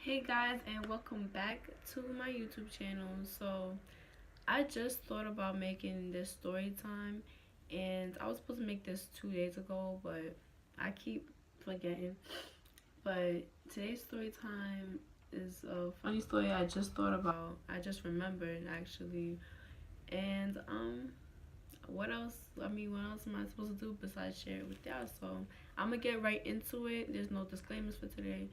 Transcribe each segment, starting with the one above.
Hey guys, and welcome back to my YouTube channel. So I just thought about making this story time, and I was supposed to make this 2 days ago, but I keep forgetting. But today's story time is a funny story I just thought about. I just remembered actually. And what else? What else am I supposed to do besides share it with y'all? So I'm gonna get right into it. There's no disclaimers for today,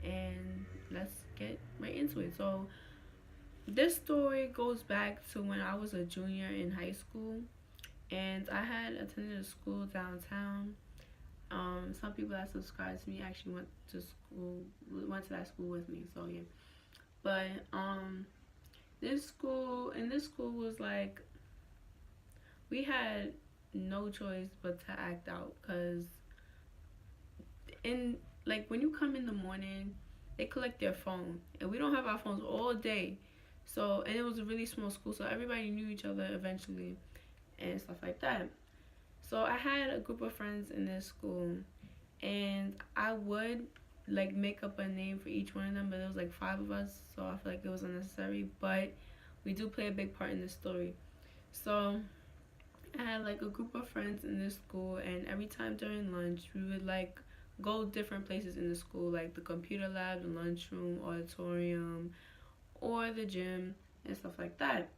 and let's get right into it. So this story goes back to when I was a junior in high school, and I had attended a school downtown. Some people that subscribed to me actually went to that school with me. So yeah, but this school was like we had no choice but to act out, cause in like when you come in the morning, they collect their phone, and we don't have our phones all day. So, and it was a really small school, so everybody knew each other eventually and stuff like that. So I had a group of friends in this school, and I would like make up a name for each one of them, but there was like five of us, so I feel like it was unnecessary. But we do play a big part in this story. So I had like a group of friends in this school, and every time during lunch, we would like go different places in the school, like the computer lab, the lunchroom, auditorium, or the gym, and stuff like that.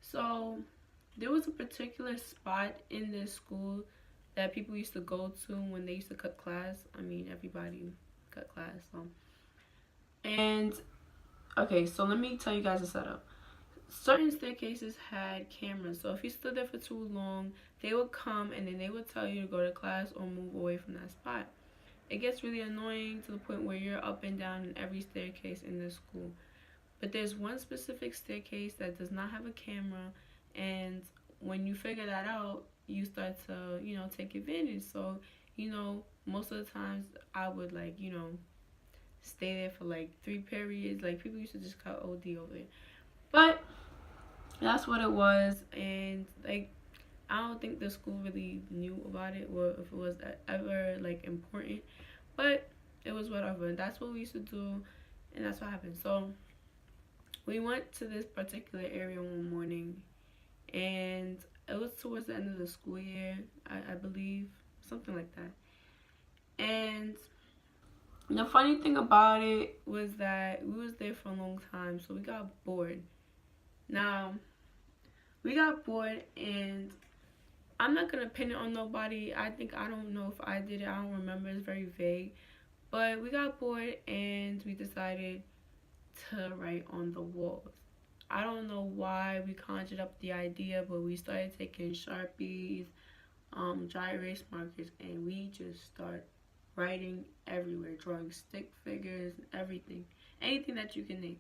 So there was a particular spot in this school that people used to go to when they used to cut class. I mean, everybody cut class. And okay, so let me tell you guys the setup. Certain staircases had cameras, so if you stood there for too long, they would come and then they would tell you to go to class or move away from that spot. It gets really annoying to the point where you're up and down in every staircase in this school. But there's one specific staircase that does not have a camera, and when you figure that out, you start to, take advantage. So, most of the times I would stay there for like 3 periods. Like people used to just cut OD over it. But that's what it was, and like I don't think the school really knew about it or if it was ever like important, but it was whatever. That's what we used to do, and that's what happened. So we went to this particular area one morning, and it was towards the end of the school year, I believe, something like that. And the funny thing about it was that we was there for a long time, so we got bored. Now we got bored, and I'm not gonna pin it on nobody. I don't know if I did it. I don't remember. It's very vague. But we got bored and we decided to write on the walls. I don't know why we conjured up the idea, but we started taking Sharpies, dry erase markers, and we just start writing everywhere, drawing stick figures, everything, anything that you can name.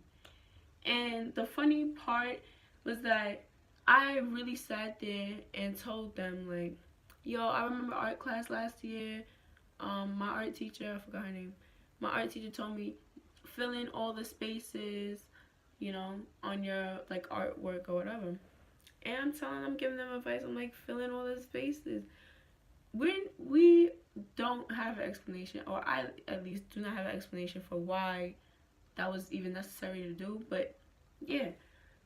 And the funny part was that I really sat there and told them like, yo, I remember art class last year. My art teacher, I forgot her name. My art teacher told me fill in all the spaces, on your like artwork or whatever. And I'm giving them advice. I'm like, fill in all the spaces. We don't have an explanation, or I at least do not have an explanation for why that was even necessary to do. But yeah,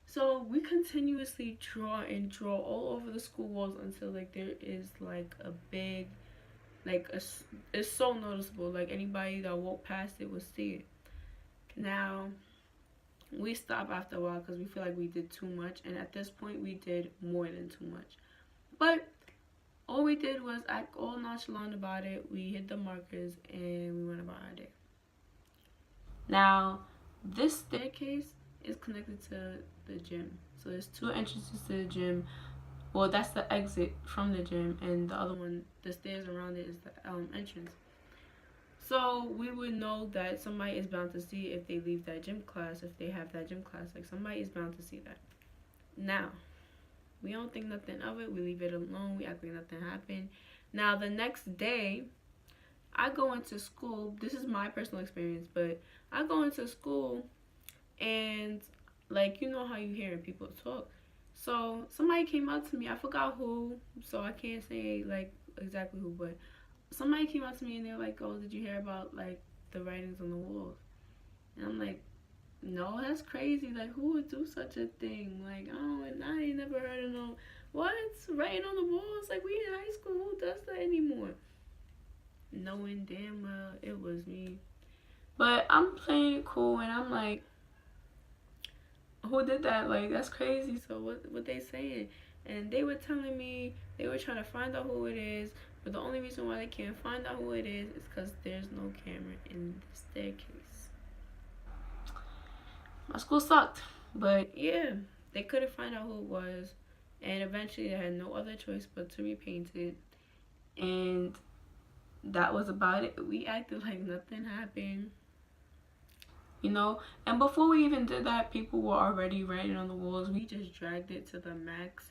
so we continuously draw and draw all over the school walls until like there is like a big, it's so noticeable. Like anybody that walked past it would see it. Now we stop after a while because we feel like we did too much, and at this point we did more than too much. But all we did was act all nonchalant about it. We hit the markers and we went about our day. Now this staircase is connected to the gym. So there's two entrances to the gym. Well, that's the exit from the gym, and the other one, the stairs around it, is the entrance. So we would know that somebody is bound to see if they leave that gym class, if they have that gym class. Like somebody is bound to see that. Now, we don't think nothing of it. We leave it alone. We act like nothing happened. Now, the next day, I go into school. This is my personal experience, but I go into school and like how you hear people talk. So somebody came up to me. I forgot who, so I can't say like exactly who, but somebody came up to me and they were like, "Oh, did you hear about like the writings on the walls?" And I'm like, no, that's crazy. Like, who would do such a thing? Like, oh, and I ain't never heard of no, what? Writing on the walls? Like, we in high school, who does that anymore? Knowing damn well it was me. But I'm playing it cool, and I'm like, who did that? Like, that's crazy. So what they saying? And they were telling me they were trying to find out who it is, but the only reason why they can't find out who it is because there's no camera in the staircase. My school sucked, but yeah, they couldn't find out who it was, and eventually they had no other choice but to repaint it, and that was about it. We acted like nothing happened. You know, and before we even did that, people were already writing on the walls. We just dragged it to the max,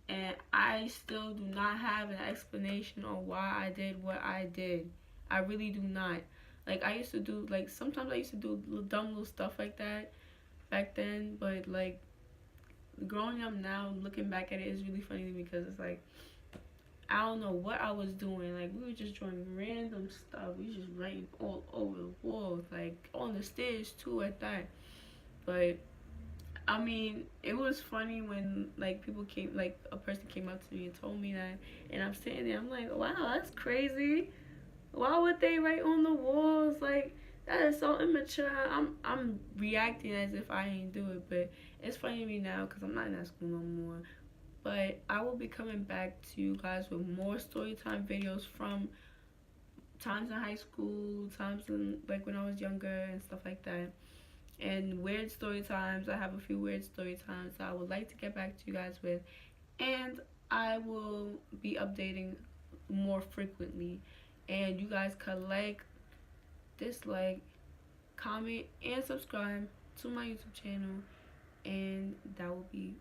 and I still do not have an explanation on why I did what I did. I really do not. Like, I used to do, like, sometimes I used to do dumb little stuff like that back then, but like, growing up now, looking back at it is really funny to me because it's like, I don't know what I was doing. Like, we were just drawing random stuff. We just writing all over the walls, like on the stairs too at that. But I mean, it was funny when like people came, like a person came up to me and told me that, and I'm sitting there, I'm like, wow, that's crazy. Why would they write on the walls? Like, that is so immature. I'm reacting as if I ain't do it, but it's funny to me now because I'm not in that school no more. But I will be coming back to you guys with more story time videos from times in high school, times in like when I was younger and stuff like that. And weird story times. I have a few weird story times that I would like to get back to you guys with. And I will be updating more frequently. And you guys could like, dislike, comment, and subscribe to my YouTube channel. And that will be